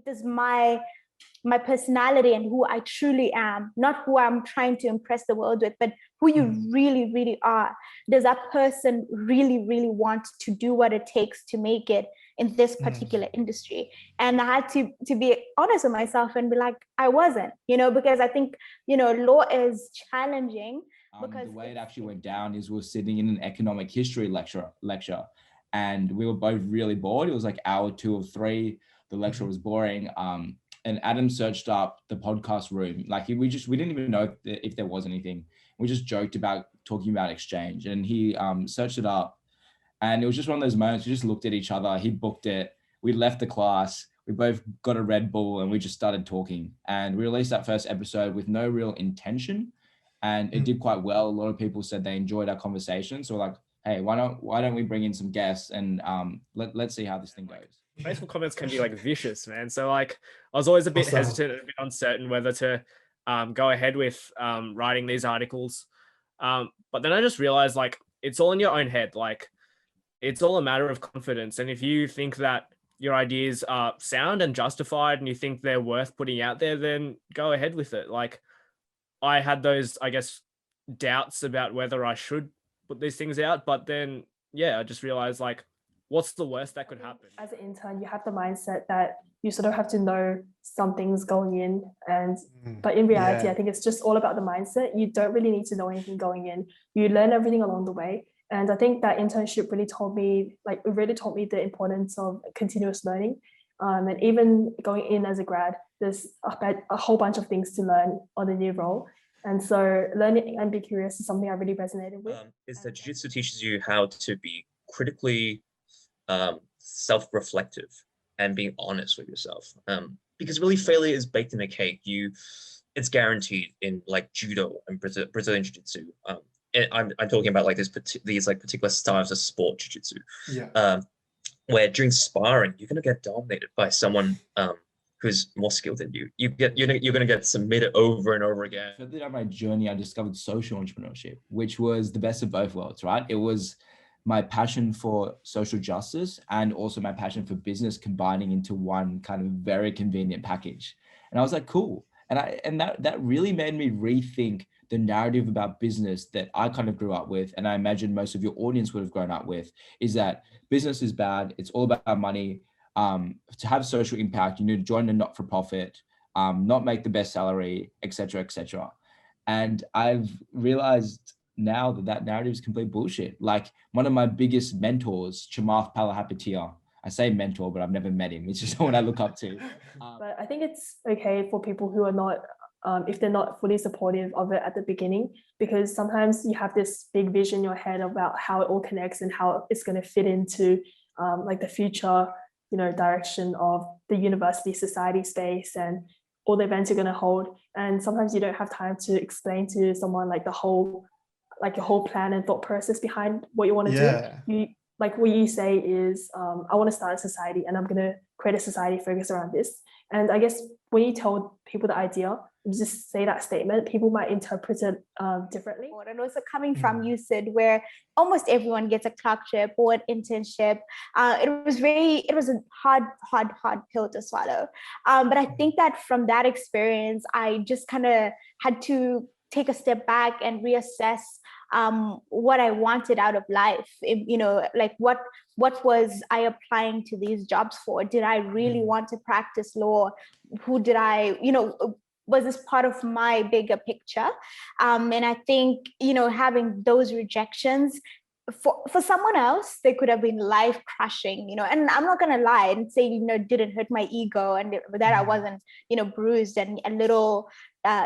does my personality and who I truly am, not who I'm trying to impress the world with, but who you really, really are. Does that person really, really want to do what it takes to make it in this particular industry? And I had to be honest with myself and be like, I wasn't, because I think, law is challenging. Because the way it actually went down is we were sitting in an economic history lecture, and we were both really bored. It was like hour 2 or 3. The lecture was boring. And Adam searched up the podcast room. Like we didn't even know if there was anything. We just joked about talking about exchange, and he searched it up. And it was just one of those moments. We just looked at each other. He booked it. We left the class. We both got a Red Bull and we just started talking. And we released that first episode with no real intention. And it did quite well. A lot of people said they enjoyed our conversation. So we're like, hey, why don't we bring in some guests and let's see how this thing goes. Facebook comments can be like vicious, man. So like I was always a bit hesitant and a bit uncertain whether to go ahead with writing these articles. But then I just realized like it's all in your own head. Like it's all a matter of confidence. And if you think that your ideas are sound and justified and you think they're worth putting out there, then go ahead with it. Like I had those, I guess, doubts about whether I should put these things out. But then, I just realized like, what's the worst that could happen? As an intern, you have the mindset that you sort of have to know something's going in. But in reality, I think it's just all about the mindset. You don't really need to know anything going in. You learn everything along the way. And I think that internship really taught me the importance of continuous learning. And even going in as a grad, there's a whole bunch of things to learn on the new role. And so learning and be curious is something I really resonated with. Is that jiu-jitsu teaches you how to be critically self-reflective and being honest with yourself, because really failure is baked in a cake. It's guaranteed in like judo and Brazilian jiu-jitsu. I'm talking about like these like particular styles of sport jiu-jitsu, where during sparring you're gonna get dominated by someone who's more skilled than you. You're gonna get submitted over and over again. Further down my journey, I discovered social entrepreneurship, which was the best of both worlds. Right, it was my passion for social justice and also my passion for business combining into one kind of very convenient package. And I was like, cool. And that really made me rethink the narrative about business that I kind of grew up with. And I imagine most of your audience would have grown up with, is that business is bad. It's all about money. To have social impact, you need to join a not-for-profit, not make the best salary, et cetera, et cetera. And I've realized now that narrative is complete bullshit. Like one of my biggest mentors, Chamath Palihapitiya, I say mentor, but I've never met him. It's just someone I look up to. But I think it's okay for people who are not, if they're not fully supportive of it at the beginning, because sometimes you have this big vision in your head about how it all connects and how it's going to fit into like the future, direction of the university society space and all the events you're going to hold. And sometimes you don't have time to explain to someone like your whole plan and thought process behind what you want to do. Like what you say is, I want to start a society and I'm going to create a society focused around this. And I guess when you tell people the idea, just say that statement, people might interpret it differently. And also coming from you, Sid, where almost everyone gets a clerkship or an internship. It was a hard pill to swallow. But I think that from that experience, I just kind of had to take a step back and reassess what I wanted out of life. Like what was I applying to these jobs for? Did I really want to practice law? Who did I, was this part of my bigger picture? And I think, having those rejections for someone else, they could have been life crushing, and I'm not going to lie and say, didn't hurt my ego and that I wasn't, bruised and a little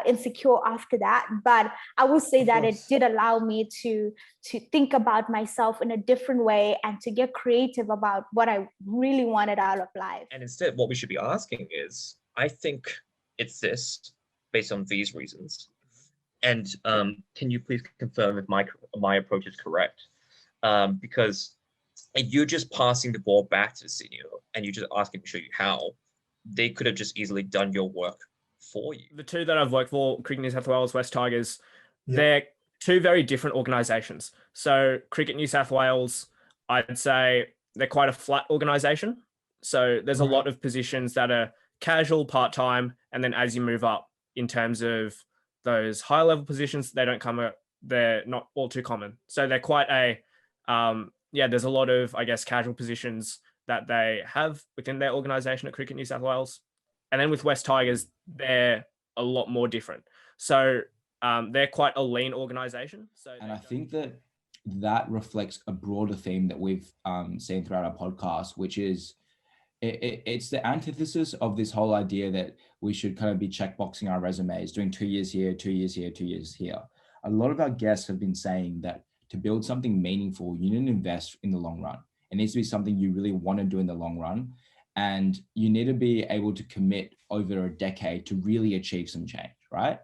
insecure after that. But I will say that it did allow me to think about myself in a different way and to get creative about what I really wanted out of life. And instead, what we should be asking is, I think it's this based on these reasons. And can you please confirm if my approach is correct? Because if you're just passing the ball back to the senior and you're just asking to show you how, they could have just easily done your work for you. The two that I've worked for, Cricket New South Wales, West Tigers, they're two very different organisations. So Cricket New South Wales, I'd say they're quite a flat organisation. So there's a lot of positions that are casual, part-time, and then as you move up in terms of those higher level positions, they're not all too common. So they're quite there's a lot of, I guess, casual positions that they have within their organization at Cricket New South Wales. And then with West Tigers, they're a lot more different. So they're quite a lean organization. And I think that reflects a broader theme that we've seen throughout our podcast, which is it's the antithesis of this whole idea that we should kind of be checkboxing our resumes, doing 2 years here, 2 years here, 2 years here. A lot of our guests have been saying that to build something meaningful, you need to invest in the long run. It needs to be something you really want to do in the long run. And you need to be able to commit over a decade to really achieve some change, right?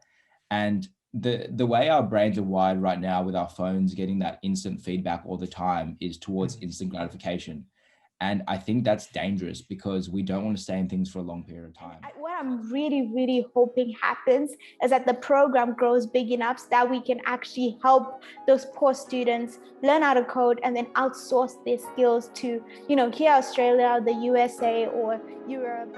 And the way our brains are wired right now with our phones getting that instant feedback all the time is towards instant gratification. And I think that's dangerous because we don't want to stay in things for a long period of time. What I'm really, really hoping happens is that the program grows big enough so that we can actually help those poor students learn how to code and then outsource their skills to, here Australia, the USA, or Europe.